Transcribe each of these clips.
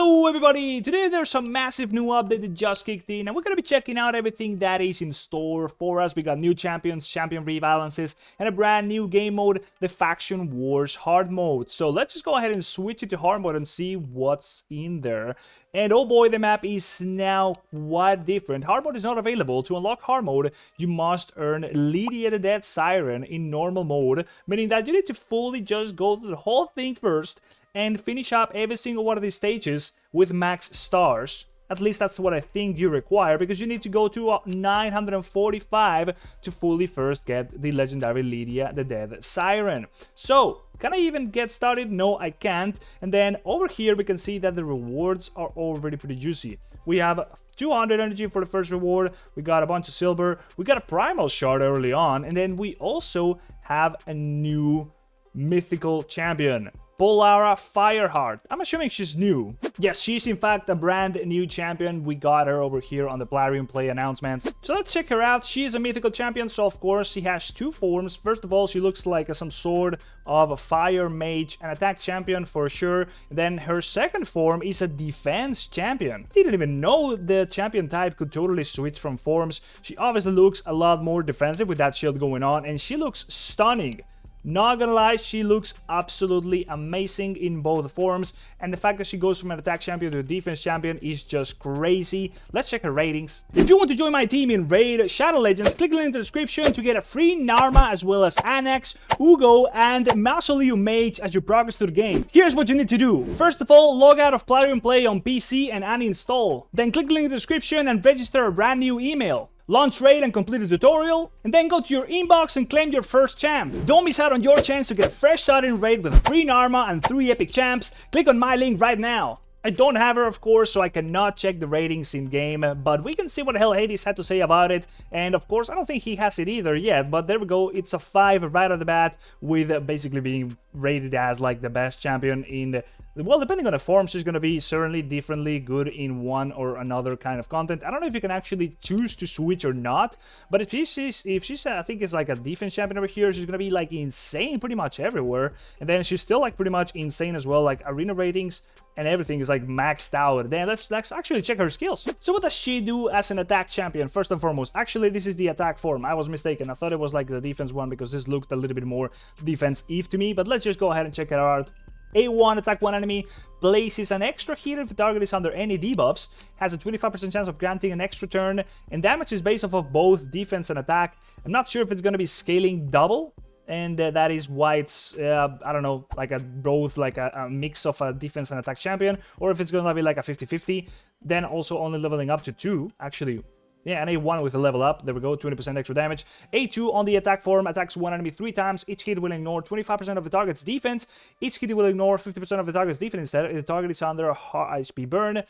Hello everybody! Today there's some massive new update that just kicked in and we're gonna be checking out everything that is in store for us. We got new champions, champion rebalances, and a brand new game mode, the Faction Wars hard mode. So let's just go ahead and switch it to hard mode and see what's in there. And oh boy, the map is now quite different. Hard mode is not available. To unlock hard mode, you must earn Lydia the Dead Siren in normal mode, meaning that you need to fully just go through the whole thing first and finish up every single one of these stages with max stars. At least that's what I think you require, because you need to go to 945 to fully first get the legendary Lydia the Dead Siren. So, can I even get started? No, I can't. And then over here we can see that the rewards are already pretty juicy. We have 200 energy for the first reward, we got a bunch of silver, we got a primal shard early on, and then we also have a new mythical champion, Polara Fireheart. I'm assuming she's new. Yes, she's in fact a brand new champion. We got her over here on the Polara Play announcements. So let's check her out. She is a mythical champion, so of course she has two forms. First of all, she looks like some sort of a fire mage, an attack champion for sure. Then her second form is a defense champion. Didn't even know the champion type could totally switch from forms. She obviously looks a lot more defensive with that shield going on, and she looks stunning. Not gonna lie, she looks absolutely amazing in both forms, and the fact that she goes from an attack champion to a defense champion is just crazy. Let's check her ratings. If you want to join my team in Raid Shadow Legends, click the link in the description to get a free Narma as well as Anax, Uugo, and Mausoleum Mage as you progress through the game. Here's what you need to do. First of all, log out of Polara Play on PC and uninstall. Then click the link in the description and register a brand new email. Launch Raid and complete the tutorial, and then go to your inbox and claim your first champ. Don't miss out on your chance to get a fresh start in Raid with a free Narma and 3 epic champs. Click on my link right now. I don't have her, of course, so I cannot check the ratings in-game, but we can see what Hell Hades had to say about it, and of course, I don't think he has it either yet, but there we go, it's a 5 right off the bat, with basically being rated as, like, the best champion in the... Well, depending on the form, she's gonna be certainly differently good in one or another kind of content. I don't know if you can actually choose to switch or not, but if she's I think it's like a defense champion over here, she's gonna be like insane pretty much everywhere, and then she's still like pretty much insane as well, like arena ratings and everything is like maxed out. Then let's actually check her skills. So what does she do as an attack champion? First and foremost, actually this is the attack form. I was mistaken. I thought it was like the defense one because this looked a little bit more defensive to me, but let's just go ahead and check it out. A1, attack one enemy, places an extra hit if the target is under any debuffs, has a 25% chance of granting an extra turn, and damage is based off of both defense and attack. I'm not sure if it's going to be scaling double, and that is why it's, I don't know, like both like a mix of a defense and attack champion, or if it's going to be like a 50-50, then also only leveling up to 2, actually. Yeah, and A1 with a level up, there we go, 20% extra damage. A2 on the attack form, attacks one enemy 3 times, each hit will ignore 25% of the target's defense, each hit will ignore 50% of the target's defense instead, if the target is under a high HP burn,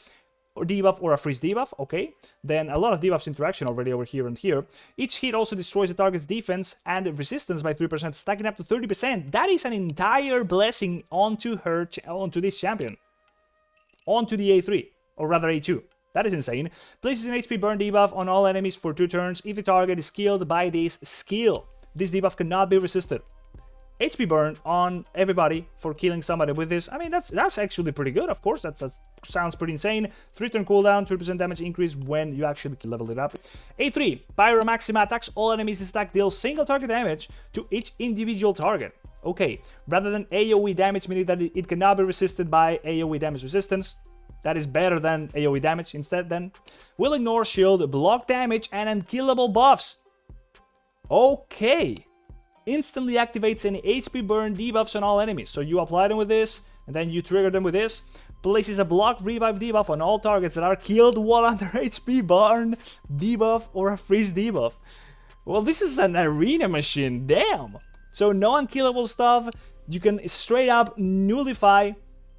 or debuff, or a freeze debuff, okay. Then a lot of debuffs interaction already over here and here. Each hit also destroys the target's defense and resistance by 3%, stacking up to 30%. That is an entire blessing onto this champion. Onto the A3, or rather A2. That is insane. Places an HP burn debuff on all enemies for 2 turns if the target is killed by this skill. This debuff cannot be resisted. HP burn on everybody for killing somebody with this. I mean, that's actually pretty good, of course. That sounds pretty insane. 3 turn cooldown, 2% damage increase when you actually level it up. A3, Pyro Maxima attacks all enemies this attack deals single target damage to each individual target. Okay, rather than AoE damage, meaning that it cannot be resisted by AoE damage resistance. That is better than AoE damage instead then. Will ignore shield, block damage, and unkillable buffs. Okay. Instantly activates any HP burn debuffs on all enemies. So you apply them with this, and then you trigger them with this. Places a block revive debuff on all targets that are killed while under HP burn debuff or a freeze debuff. Well, this is an arena machine, damn. So no unkillable stuff. You can straight up nullify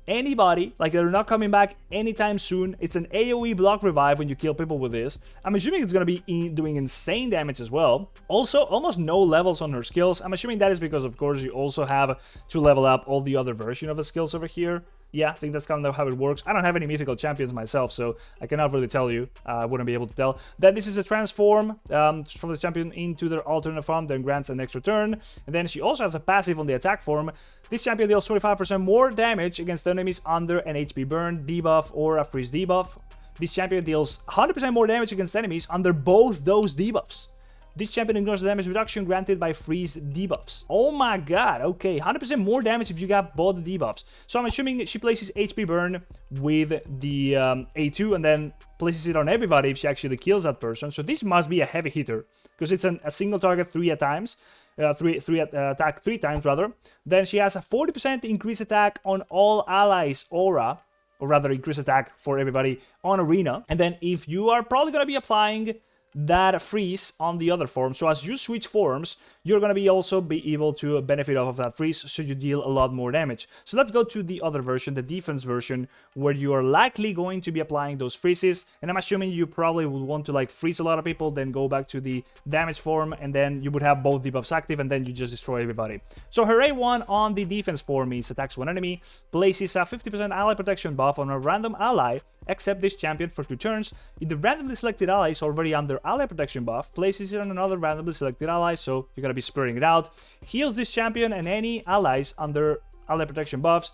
anybody, like they're not coming back anytime soon. It's an AoE block revive when you kill people with this. I'm assuming it's gonna be doing insane damage as well. Also, almost no levels on her skills. I'm assuming that is because, of course, you also have to level up all the other version of the skills over here. Yeah, I think that's kind of how it works. I don't have any mythical champions myself, so I cannot really tell you. I wouldn't be able to tell. Then this is a transform from the champion into their alternate form, then grants an extra turn. And then she also has a passive on the attack form. This champion deals 25% more damage against enemies under an HP burn, debuff, or a freeze debuff. This champion deals 100% more damage against enemies under both those debuffs. This champion ignores the damage reduction granted by freeze debuffs. Oh my god, okay, 100% more damage if you got both the debuffs. So I'm assuming she places HP burn with the A2 and then places it on everybody if she actually kills that person. So this must be a heavy hitter, because it's a single target attack 3 times rather. Then she has a 40% increased attack on all allies aura, or rather increased attack for everybody on arena. And then if you are probably going to be applying that freeze on the other form, so as you switch forms, you're gonna also be able to benefit off of that freeze, so you deal a lot more damage. So let's go to the other version, the defense version, where you are likely going to be applying those freezes, and I'm assuming you probably would want to like freeze a lot of people, then go back to the damage form, and then you would have both debuffs active, and then you just destroy everybody. So her A1 on the defense form is attacks one enemy, places a 50% ally protection buff on a random ally, except this champion for 2 turns. If the randomly selected ally is already under ally protection buff, places it on another randomly selected ally, so you're gonna be spreading it out. Heals this champion and any allies under ally protection buffs.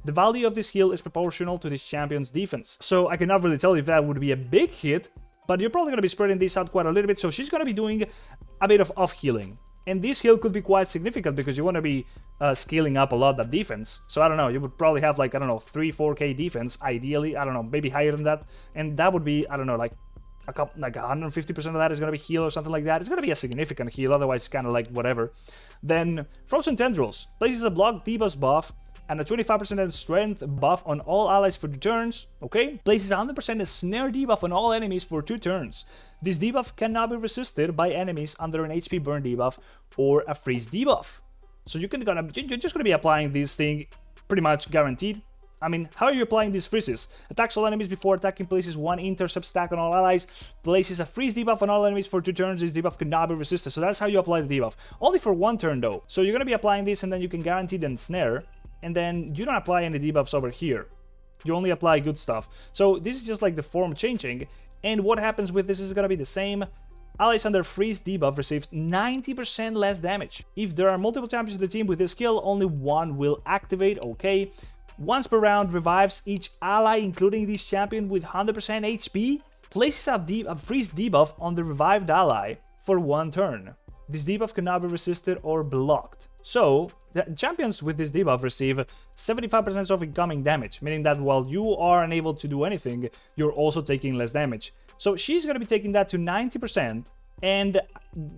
The value of this heal is proportional to this champion's defense. So I cannot really tell if that would be a big hit, but you're probably gonna be spreading this out quite a little bit, so she's gonna be doing a bit of off healing. And this heal could be quite significant because you want to be scaling up a lot that defense. So I don't know, you would probably have like, I don't know, 3-4k defense, ideally, I don't know, maybe higher than that. And that would be, I don't know, like a couple, like 150% of that is going to be heal or something like that. It's going to be a significant heal, otherwise it's kind of like whatever. Then Frozen Tendrils places a block debuff buff and a 25% strength buff on all allies for 2 turns, okay? Places 100% snare debuff on all enemies for 2 turns. This debuff cannot be resisted by enemies under an HP burn debuff or a freeze debuff. So you're just gonna be applying this thing pretty much guaranteed. I mean, how are you applying these freezes? Attacks all enemies before attacking, places 1 intercept stack on all allies, places a freeze debuff on all enemies for 2 turns. This debuff cannot be resisted. So that's how you apply the debuff. Only for 1 turn though. So you're gonna be applying this and then you can guarantee the snare. And then you don't apply any debuffs over here. You only apply good stuff. So this is just like the form changing. And what happens with this is going to be the same. Allies under freeze debuff receives 90% less damage. If there are multiple champions in the team with this skill, only 1 will activate, okay. Once per round, revives each ally, including this champion with 100% HP. Places a freeze debuff on the revived ally for 1 turn. This debuff cannot be resisted or blocked. So, the champions with this debuff receive 75% of incoming damage, meaning that while you are unable to do anything, you're also taking less damage. So she's going to be taking that to 90%, and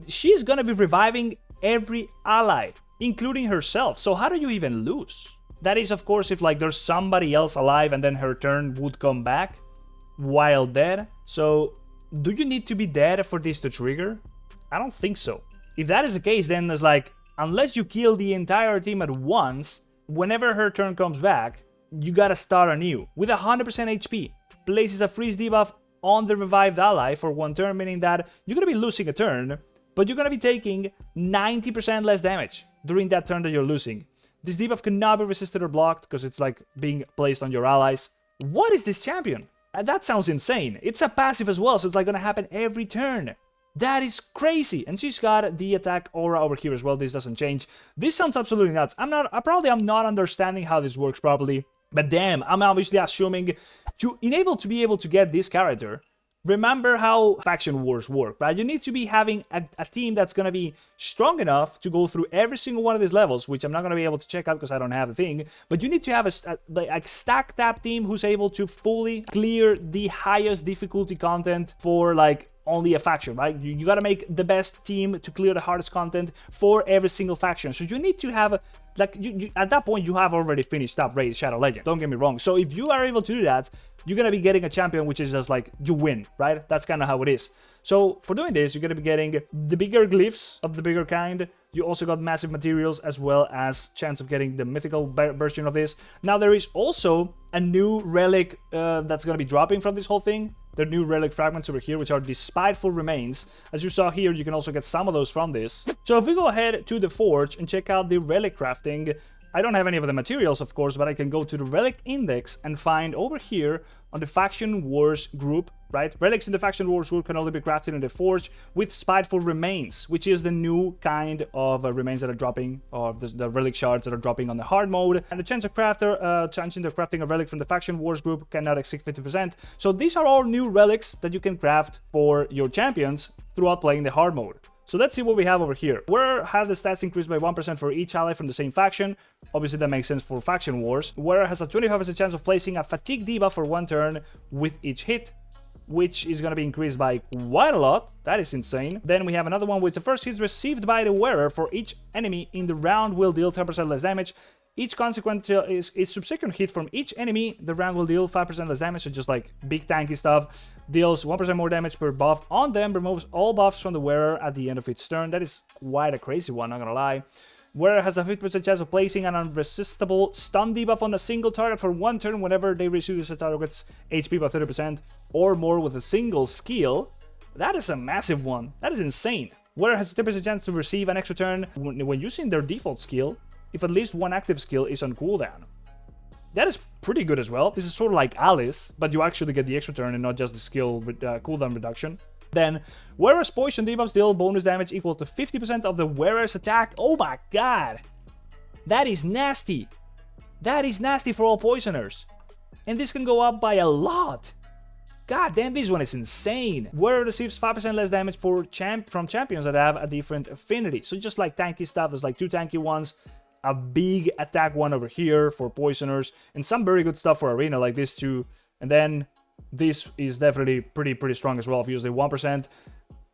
she's going to be reviving every ally, including herself. So how do you even lose? That is, of course, if like there's somebody else alive and then her turn would come back while dead. So, do you need to be dead for this to trigger? I don't think so. If that is the case, then it's like, unless you kill the entire team at once, whenever her turn comes back, you gotta start anew. With 100% HP, places a freeze debuff on the revived ally for 1 turn, meaning that you're gonna be losing a turn, but you're gonna be taking 90% less damage during that turn that you're losing. This debuff cannot be resisted or blocked because it's like being placed on your allies. What is this champion? That sounds insane. It's a passive as well, so it's like gonna happen every turn. That is crazy. And she's got the attack aura over here as well. This doesn't change. This sounds absolutely nuts. I'm not understanding how this works properly. But damn, I'm obviously assuming to be able to get this character. Remember how faction wars work, right? You need to be having a team that's going to be strong enough to go through every single one of these levels, which I'm not going to be able to check out because I don't have the thing. But you need to have a stack tap team who's able to fully clear the highest difficulty content for like only a faction, right? You got to make the best team to clear the hardest content for every single faction. So you need to have like at that point you have already finished up Raid Shadow Legend. Don't get me wrong. So if you are able to do that, you're gonna be getting a champion which is just like you win, right? That's kind of how it is. So for doing this, you're gonna be getting the bigger glyphs of the bigger kind. You also got massive materials as well as chance of getting the mythical version of this. Now there is also a new relic that's gonna be dropping from this whole thing. There are new relic fragments over here, which are the spiteful remains. As you saw here, you can also get some of those from this. So if we go ahead to the forge and check out the relic crafting, I don't have any of the materials, of course, but I can go to the relic index and find over here on the Faction Wars group, right? Relics in the Faction Wars group can only be crafted in the Forge with Spiteful Remains, which is the new kind of remains that are dropping, or the relic shards that are dropping on the hard mode. And the chance of crafting a relic from the Faction Wars group cannot exceed 50%. So these are all new relics that you can craft for your champions throughout playing the hard mode. So let's see what we have over here. Where have the stats increased by 1% for each ally from the same faction? Obviously that makes sense for Faction Wars. Where has a 25% chance of placing a fatigue debuff for 1 turn with each hit, which is going to be increased by quite a lot. That is insane. Then we have another one with the first hit received by the wearer for each enemy in the round will deal 10% less damage. Each subsequent hit from each enemy, the round will deal 5% less damage, so just like big tanky stuff. Deals 1% more damage per buff on them, removes all buffs from the wearer at the end of its turn. That is quite a crazy one, not gonna lie. Wearer has a 50% chance of placing an unresistible stun debuff on a single target for 1 turn whenever they reduce the target's HP by 30% or more with a single skill. That is a massive one. That is insane. Wearer has a 10% chance to receive an extra turn when using their default skill if at least one active skill is on cooldown. That is pretty good as well. This is sort of like Alice, but you actually get the extra turn and not just the skill cooldown reduction. Then, wearer's poison debuffs deal bonus damage equal to 50% of the wearer's attack. Oh my god! That is nasty! That is nasty for all poisoners. And this can go up by a lot. God damn, this one is insane. Wearer receives 5% less damage from champions that have a different affinity. So just like tanky stuff, there's like 2 tanky ones, a big attack one over here for poisoners, and some very good stuff for arena like this too. And then this is definitely pretty strong as well. If you use the 1%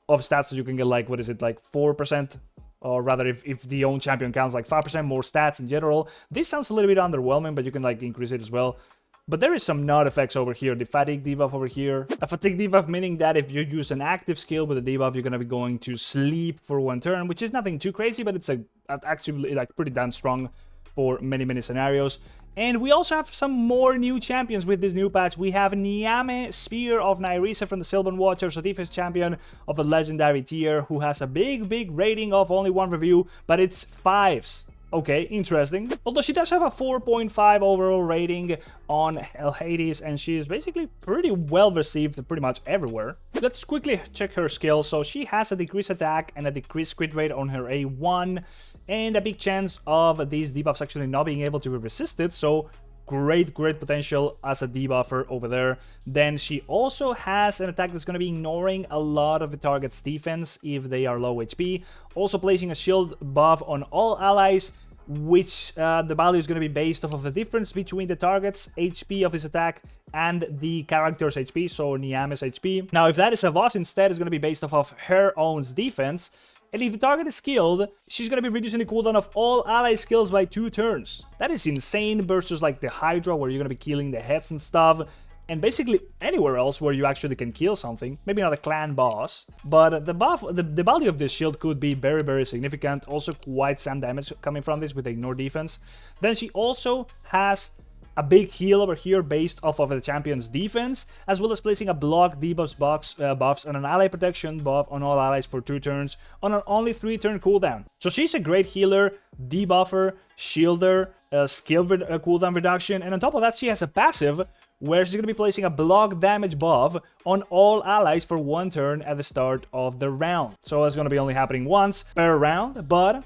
of stats, so you can get like, what is it, like 4%? Or rather, if the own champion counts, like 5% more stats in general. This sounds a little bit underwhelming, but you can like increase it as well. But there is some nod effects over here. The fatigue debuff over here. A fatigue debuff meaning that if you use an active skill with a debuff, you're gonna be going to sleep for 1 turn, which is nothing too crazy, but it's actually like pretty damn strong for many scenarios. And we also have some more new champions with this new patch. We have Niame, Spear of Nyrisa from the Sylvan Watchers, a defense champion of a legendary tier who has a big rating of only 1 review, but it's 5s. Okay, interesting. Although she does have a 4.5 overall rating on Hell Hades, and she is basically pretty well received pretty much everywhere. Let's quickly check her skills. So she has a decreased attack and a decreased crit rate on her A1, and a big chance of these debuffs actually not being able to be resisted, so great potential as a debuffer over there. Then she also has an attack that's going to be ignoring a lot of the target's defense if they are low HP, also placing a shield buff on all allies, which the value is going to be based off of the difference between the target's HP of his attack and the character's HP, so Niame's HP. Now, if that is a boss, instead, it's going to be based off of her own defense. And if the target is skilled, she's going to be reducing the cooldown of all ally skills by 2 turns. That is insane versus like the Hydra, where you're going to be killing the heads and stuff. And basically anywhere else where you actually can kill something. Maybe not a clan boss, but the value of this shield could be very significant. Also quite some damage coming from this with the ignore defense. Then she also has a big heal over here based off of the champion's defense, as well as placing a block debuffs buffs and an ally protection buff on all allies for 2 turns on an only 3-turn cooldown. So she's a great healer, debuffer, shielder, skill cooldown reduction, and on top of that she has a passive where she's going to be placing a block damage buff on all allies for 1 turn at the start of the round. So it's going to be only happening once per round, but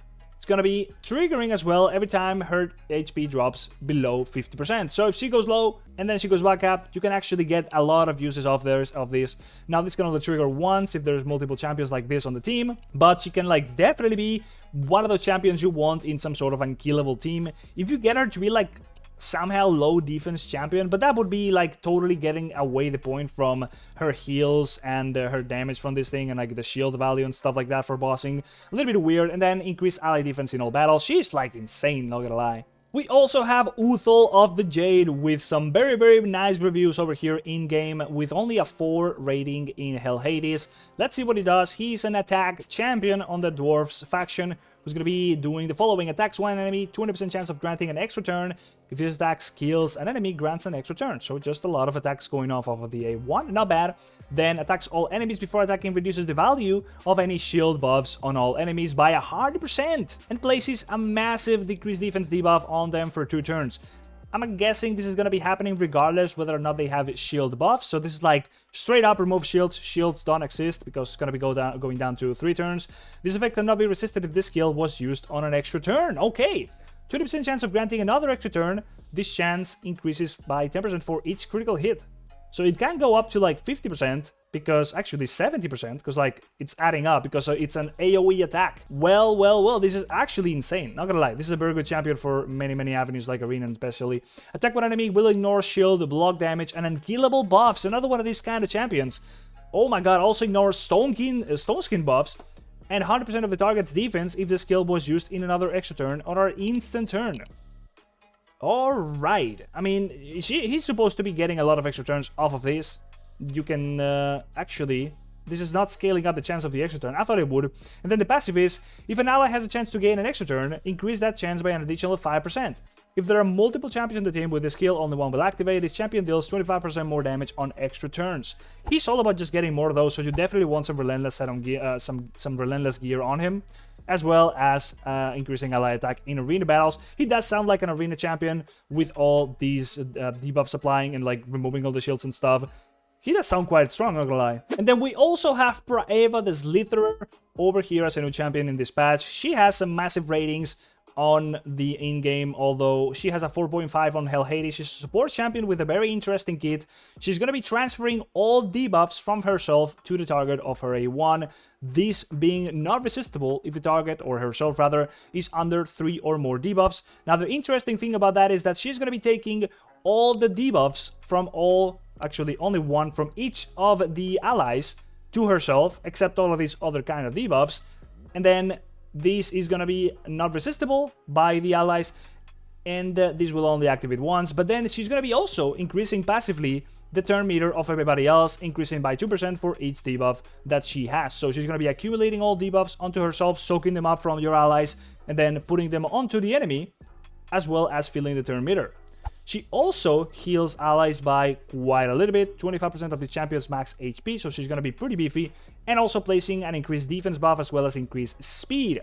gonna be triggering as well every time her HP drops below 50%. So if she goes low and then she goes back up, you can actually get a lot of uses of this. Now this can only trigger once if there's multiple champions like this on the team, but she can like definitely be one of those champions you want in some sort of unkillable team. If you get her to be like somehow low defense champion, but that would be like totally getting away the point from her heals and her damage from this thing and like the shield value and stuff like that for bossing. A little bit weird. And then increase ally defense in all battles. She's like insane, not gonna lie. We also have Uthal of the Jade with some very nice reviews over here in-game with only a 4 rating in Hell Hades. Let's see what he does. He's an attack champion on the Dwarves faction who's going to be doing the following. Attacks one enemy, 20% chance of granting an extra turn. If this attack kills an enemy, grants an extra turn. So just a lot of attacks going off of the A1, not bad. Then attacks all enemies before attacking, reduces the value of any shield buffs on all enemies by 100%, and places a massive decreased defense debuff on them for 2 turns. I'm guessing this is going to be happening regardless whether or not they have shield buffs. So this is like straight up remove shields. Shields don't exist because it's going to be going down to 3 turns. This effect cannot be resisted if this skill was used on an extra turn. Okay, 20% chance of granting another extra turn. This chance increases by 10% for each critical hit. So it can go up to like 50%, because actually 70%, because like it's adding up, because it's an AoE attack. Well, this is actually insane. Not gonna lie, this is a very good champion for many avenues like arena especially. Attack one enemy, will ignore shield, block damage, and unkillable buffs. Another one of these kind of champions. Oh my god, also ignores stone skin buffs, and 100% of the target's defense if the skill was used in another extra turn or an instant turn. Alright, I mean, he's supposed to be getting a lot of extra turns off of this. You can actually, this is not scaling up the chance of the extra turn. I thought it would. And then the passive is, if an ally has a chance to gain an extra turn, increase that chance by an additional 5%. If there are multiple champions in the team with this skill, only one will activate. This champion deals 25% more damage on extra turns. He's all about just getting more of those, so you definitely want some relentless set on gear, some relentless gear on him, as well as increasing ally attack in arena battles. He does sound like an arena champion with all these debuffs applying and like removing all the shields and stuff. He does sound quite strong, not gonna lie. And then we also have Praeva the Slitherer over here as a new champion in this patch. She has some massive ratings on the in-game, although she has a 4.5 on Hell Hades. She's a support champion with a very interesting kit. She's gonna be transferring all debuffs from herself to the target of her A1, this being not resistible if the target, or herself rather, is under 3 or more debuffs. Now the interesting thing about that is that she's gonna be taking all the debuffs from actually only one from each of the allies to herself, except all of these other kind of debuffs, and then this is gonna be not resistible by the allies, and this will only activate once. But then she's gonna be also increasing passively the turn meter of everybody else, increasing by 2% for each debuff that she has. So she's gonna be accumulating all debuffs onto herself, soaking them up from your allies, and then putting them onto the enemy, as well as filling the turn meter. She also heals allies by quite a little bit, 25% of the champion's max HP, so she's gonna be pretty beefy, and also placing an increased defense buff as well as increased speed.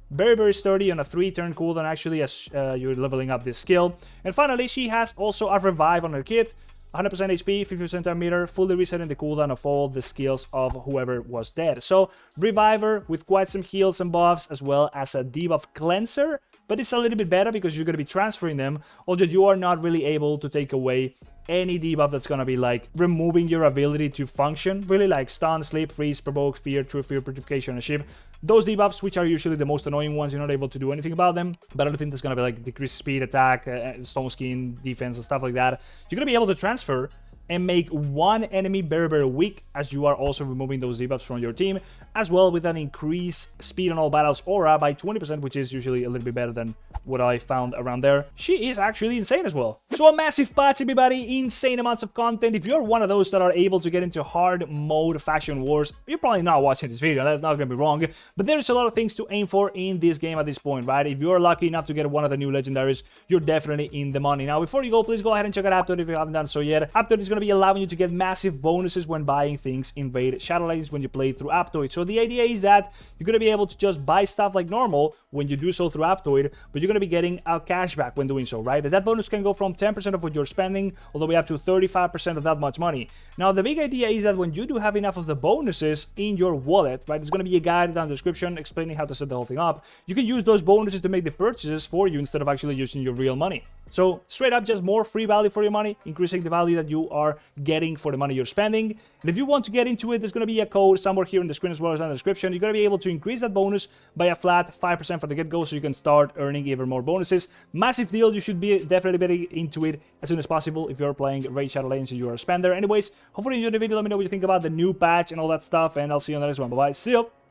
Very sturdy on a 3-turn cooldown actually, as you're leveling up this skill. And finally, she has also a revive on her kit, 100% HP, 50% turn meter, fully resetting the cooldown of all the skills of whoever was dead. So, Reviver with quite some heals and buffs, as well as a debuff cleanser. But it's a little bit better because you're going to be transferring them, although you are not really able to take away any debuff that's going to be like removing your ability to function, really, like stun, sleep, freeze, provoke, fear, true fear, petrification, and ship. Those debuffs, which are usually the most annoying ones, you're not able to do anything about them. But I don't think that's going to be like decreased speed, attack, stone skin, defense, and stuff like that. You're going to be able to transfer and make one enemy very weak, as you are also removing those debuffs from your team, as well with an increased speed on all battles aura by 20%, which is usually a little bit better than what I found around there. She is actually insane as well. So a massive patch, everybody, insane amounts of content. If you're one of those that are able to get into hard mode faction wars, you're probably not watching this video, that's not gonna be wrong, but there's a lot of things to aim for in this game at this point, right? If you're lucky enough to get one of the new legendaries, you're definitely in the money. Now, before you go, please go ahead and check out Aptoide if you haven't done so yet. Aptoide is going to be allowing you to get massive bonuses when buying things in Raid Shadow Legends when you play through Aptoide. So the idea is that you're going to be able to just buy stuff like normal when you do so through Aptoide, but you're going to be getting a cashback when doing so, right? That bonus can go from 10% of what you're spending all the way up to 35% of that much money. Now, the big idea is that when you do have enough of the bonuses in your wallet, right, there's going to be a guide down the description explaining how to set the whole thing up. You can use those bonuses to make the purchases for you instead of actually using your real money. So straight up, just more free value for your money, increasing the value that you are getting for the money you're spending. And if you want to get into it, there's going to be a code somewhere here in the screen as well as in the description. You're going to be able to increase that bonus by a flat 5% from the get-go, so you can start earning even more bonuses. Massive deal. You should be definitely getting into it as soon as possible if you're playing Raid Shadow Legends and you are a spender. Anyways, hopefully you enjoyed the video. Let me know what you think about the new patch and all that stuff, and I'll see you on the next one. Bye-bye. See you.